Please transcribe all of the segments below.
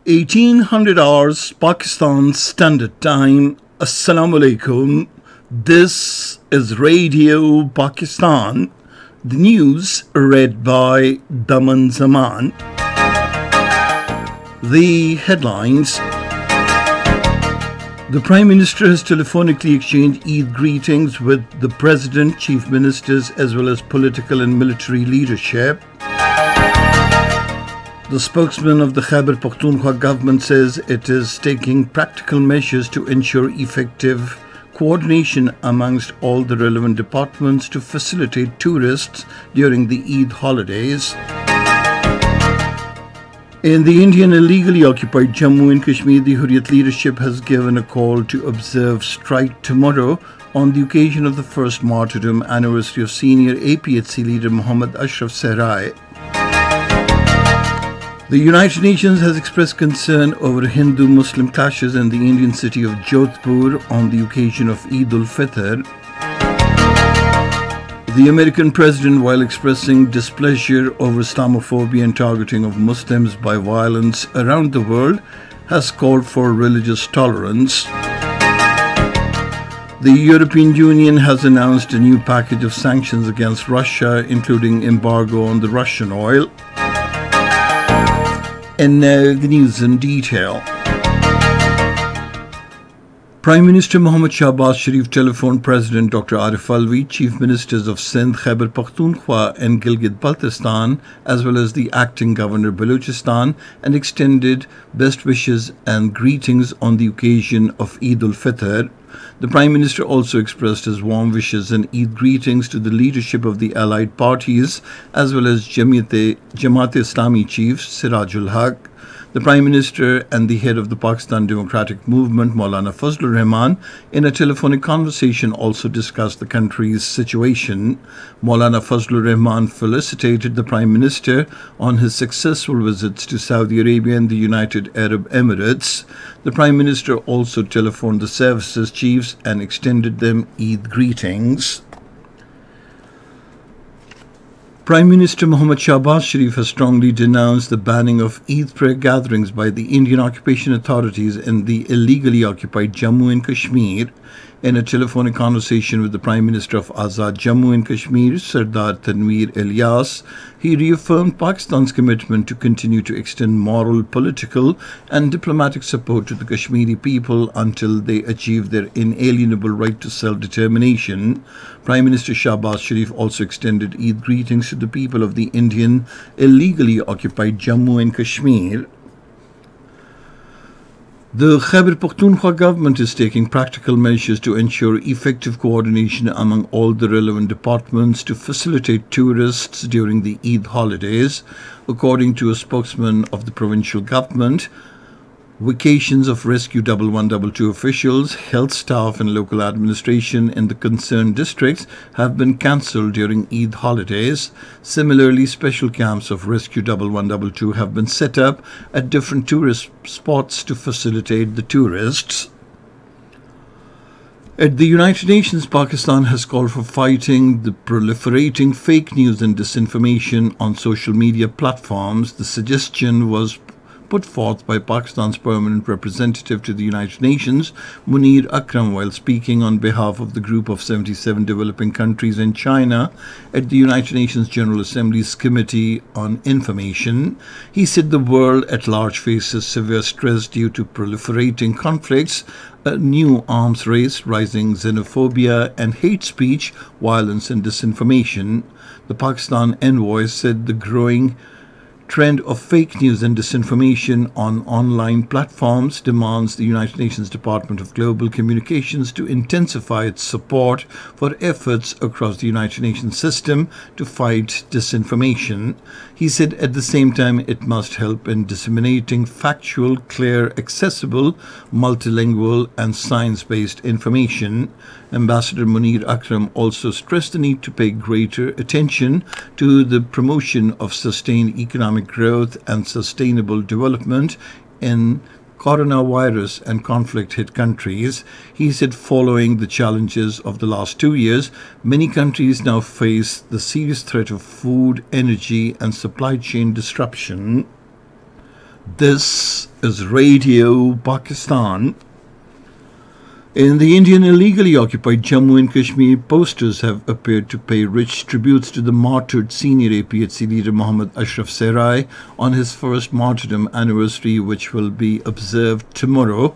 1800 hours Pakistan Standard Time. Assalamu alaikum. This is Radio Pakistan. The news read by Daman Zaman. The headlines. The Prime Minister has telephonically exchanged Eid greetings with the President, Chief Ministers as well as political and military leadership. The spokesman of the Khyber Pakhtunkhwa government says it is taking practical measures to ensure effective coordination amongst all the relevant departments to facilitate tourists during the Eid holidays. In the Indian illegally occupied Jammu and Kashmir, the Hurriyat leadership has given a call to observe strike tomorrow on the occasion of the first martyrdom anniversary of senior APHC leader Muhammad Ashraf Sehrai. The United Nations has expressed concern over Hindu-Muslim clashes in the Indian city of Jodhpur on the occasion of Eid ul-Fitr. The American president, while expressing displeasure over Islamophobia and targeting of Muslims by violence around the world, has called for religious tolerance. The European Union has announced a new package of sanctions against Russia, including embargo on the Russian oil. And now the news in detail. Prime Minister Mohammad Shahbaz Sharif telephoned President Dr. Arif Alvi, Chief Ministers of Sindh, Khyber Pakhtunkhwa and Gilgit-Baltistan, as well as the acting Governor Balochistan, and extended best wishes and greetings on the occasion of Eid ul-Fitr. The Prime Minister also expressed his warm wishes and Eid greetings to the leadership of the allied parties, as well as Jamaat-e-Islami chief Sirajul Haq. The Prime Minister and the head of the Pakistan Democratic Movement, Maulana Fazlur Rahman, in a telephonic conversation also discussed the country's situation. Maulana Fazlur Rahman felicitated the Prime Minister on his successful visits to Saudi Arabia and the United Arab Emirates. The Prime Minister also telephoned the services chiefs and extended them Eid greetings. Prime Minister Mohammad Shahbaz Sharif has strongly denounced the banning of Eid prayer gatherings by the Indian occupation authorities in the illegally occupied Jammu and Kashmir. In a telephonic conversation with the Prime Minister of Azad Jammu and Kashmir, Sardar Tanveer Ilyas, he reaffirmed Pakistan's commitment to continue to extend moral, political and diplomatic support to the Kashmiri people until they achieve their inalienable right to self-determination. Prime Minister Shahbaz Sharif also extended Eid greetings to the people of the Indian illegally occupied Jammu and Kashmir. The Khyber Pakhtunkhwa government is taking practical measures to ensure effective coordination among all the relevant departments to facilitate tourists during the Eid holidays. According to a spokesman of the provincial government, vacations of Rescue 1122 officials, health staff and local administration in the concerned districts have been cancelled during Eid holidays. Similarly, special camps of Rescue 1122 have been set up at different tourist spots to facilitate the tourists. At the United Nations, Pakistan has called for fighting the proliferating fake news and disinformation on social media platforms. The suggestion was put forth by Pakistan's permanent representative to the United Nations, Munir Akram, while speaking on behalf of the group of 77 developing countries in China at the United Nations General Assembly's Committee on Information. He said the world at large faces severe stress due to proliferating conflicts, a new arms race, rising xenophobia and hate speech, violence and disinformation. The Pakistan envoy said the growing trend of fake news and disinformation on online platforms demands the United Nations Department of Global Communications to intensify its support for efforts across the United Nations system to fight disinformation. He said at the same time it must help in disseminating factual, clear, accessible, multilingual and science-based information. Ambassador Munir Akram also stressed the need to pay greater attention to the promotion of sustained economic growth and sustainable development in coronavirus and conflict-hit countries. He said following the challenges of the last 2 years, many countries now face the serious threat of food, energy and supply chain disruption. This is Radio Pakistan. In the Indian illegally occupied Jammu and Kashmir, posters have appeared to pay rich tributes to the martyred senior APHC leader Mohammad Ashraf Serai on his first martyrdom anniversary, which will be observed tomorrow.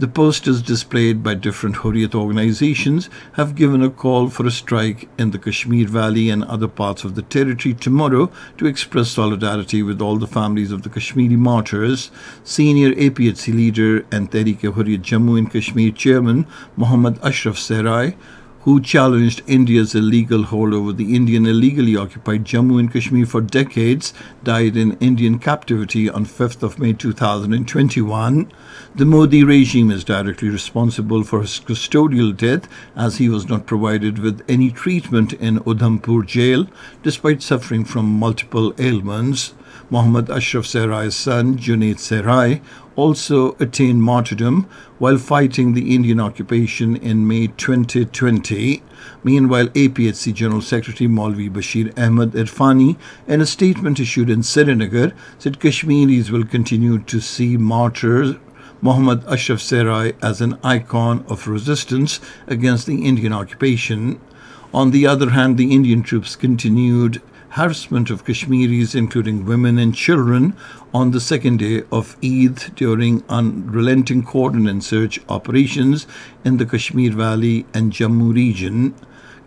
The posters displayed by different Hurriyat organizations have given a call for a strike in the Kashmir Valley and other parts of the territory tomorrow to express solidarity with all the families of the Kashmiri martyrs. Senior APHC leader and Tehreek-e-Hurriyat Jammu and Kashmir chairman Mohammad Ashraf Serai, who challenged India's illegal hold over the Indian illegally occupied Jammu and Kashmir for decades, died in Indian captivity on 5th of May 2021. The Modi regime is directly responsible for his custodial death, as he was not provided with any treatment in Udhampur jail, despite suffering from multiple ailments. Mohammad Ashraf Serai's son, Junaid Serai, also attained martyrdom while fighting the Indian occupation in May 2020. Meanwhile, APHC General Secretary Maulvi Bashir Ahmed Irfani, in a statement issued in Srinagar, said Kashmiris will continue to see martyrs Mohammad Ashraf Serai as an icon of resistance against the Indian occupation. On the other hand, the Indian troops continued harassment of Kashmiris, including women and children, on the second day of Eid during unrelenting cordon and search operations in the Kashmir Valley and Jammu region.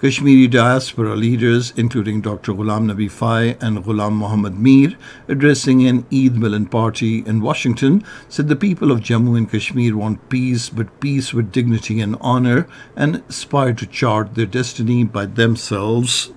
Kashmiri diaspora leaders, including Dr. Ghulam Nabi Fai and Ghulam Muhammad Mir, addressing an Eid Milan party in Washington, said the people of Jammu and Kashmir want peace, but peace with dignity and honor, and aspire to chart their destiny by themselves.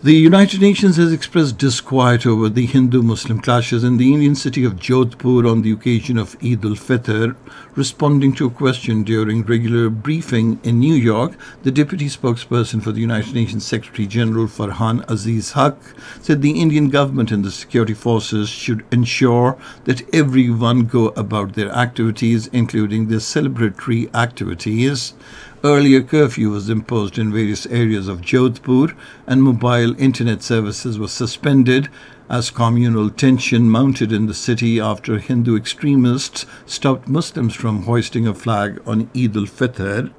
The United Nations has expressed disquiet over the Hindu-Muslim clashes in the Indian city of Jodhpur on the occasion of Eid al-Fitr. Responding to a question during regular briefing in New York, the deputy spokesperson for the United Nations Secretary General Farhan Aziz Haq said the Indian government and the security forces should ensure that everyone go about their activities, including their celebratory activities. Earlier, curfew was imposed in various areas of Jodhpur and mobile internet services were suspended as communal tension mounted in the city after Hindu extremists stopped Muslims from hoisting a flag on Eid al-Fitr.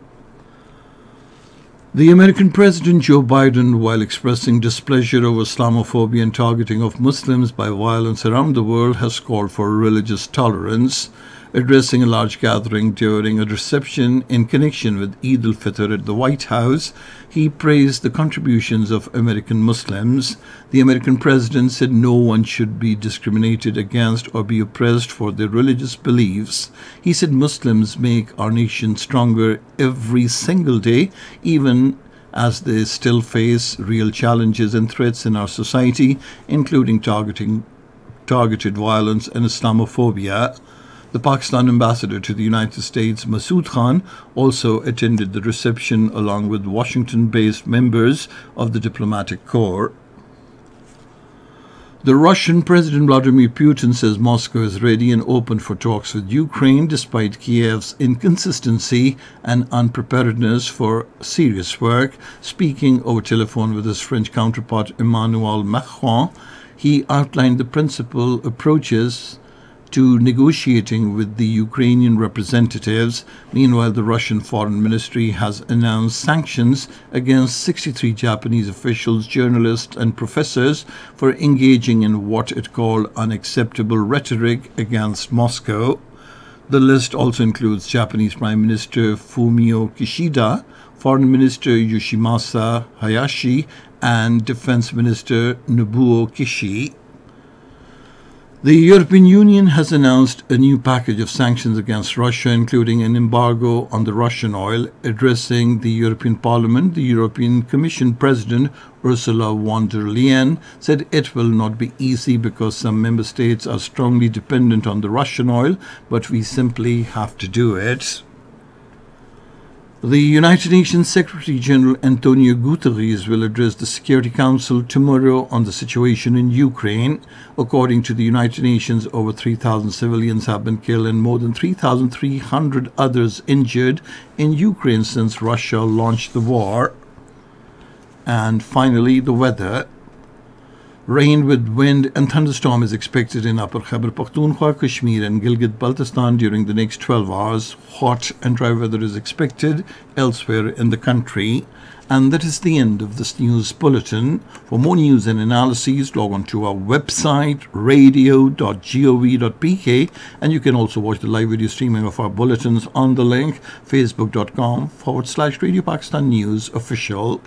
The American President Joe Biden, while expressing displeasure over Islamophobia and targeting of Muslims by violence around the world, has called for religious tolerance. Addressing a large gathering during a reception in connection with Eid al-Fitr at the White House, he praised the contributions of American Muslims. The American president said no one should be discriminated against or be oppressed for their religious beliefs. He said Muslims make our nation stronger every single day, even as they still face real challenges and threats in our society, including targeted violence and Islamophobia. The Pakistan ambassador to the United States, Masood Khan, also attended the reception along with Washington-based members of the diplomatic corps. The Russian President Vladimir Putin says Moscow is ready and open for talks with Ukraine despite Kiev's inconsistency and unpreparedness for serious work. Speaking over telephone with his French counterpart Emmanuel Macron, he outlined the principal approaches to negotiating with the Ukrainian representatives. Meanwhile, the Russian Foreign Ministry has announced sanctions against 63 Japanese officials, journalists and professors for engaging in what it called unacceptable rhetoric against Moscow. The list also includes Japanese Prime Minister Fumio Kishida, Foreign Minister Yoshimasa Hayashi and Defense Minister Nobuo Kishi. The European Union has announced a new package of sanctions against Russia, including an embargo on the Russian oil. Addressing the European Parliament, the European Commission President Ursula von der Leyen said it will not be easy because some member states are strongly dependent on the Russian oil, but we simply have to do it. The United Nations Secretary General Antonio Guterres will address the Security Council tomorrow on the situation in Ukraine. According to the United Nations, over 3,000 civilians have been killed and more than 3,300 others injured in Ukraine since Russia launched the war. And finally, the weather. Rain with wind and thunderstorm is expected in Upper Khyber Pakhtunkhwa, Kashmir and Gilgit-Baltistan during the next 12 hours. Hot and dry weather is expected elsewhere in the country. And that is the end of this news bulletin. For more news and analyses, log on to our website, radio.gov.pk, and you can also watch the live video streaming of our bulletins on the link facebook.com/Radio Pakistan News Official.